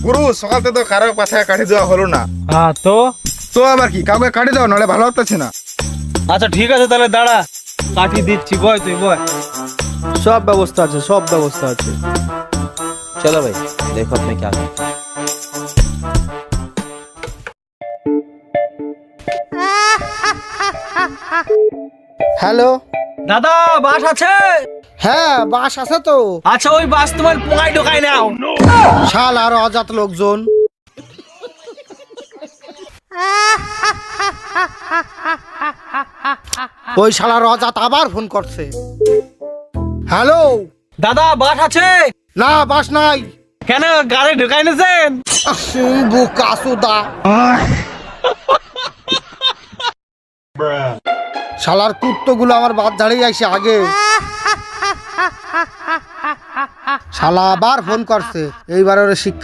গুরু সকাল থেকে তো কারো পাছায় কাঠি দেওয়া হলো না। হ্যাঁ তো তো আবার কি কাউকে কাঠি দাও, নাহলে ভালো লাগতেছে না। আচ্ছা ঠিক আছে, তাহলে দাঁড়া কাঠি দিচ্ছি, বয় তুই বয়। सब व्यवस्था আছে, सब व्यवस्था আছে। चलो भाई देखो अपने क्या करते हैं। হ্যালো, দাদা বাস আছে? হ্যাঁ বাস আছে তো। আচ্ছা ওই বাস তোমার পোঙায় ঢোকায় নাও। শাল আর অজাত লোকজন। ওই শালার অজাত আবার ফোন করছে। হ্যালো, দাদা বাস আছে? না বাস নাই। কেন গাড়ি ঢোকায় নেছেন? বোকা সুদা। শালার কুত্তগুলো আমার বাদ দাঁড়িয়ে আইসে আগে। শালা আবার ফোন করছে, এইবার ওর শিক্ষা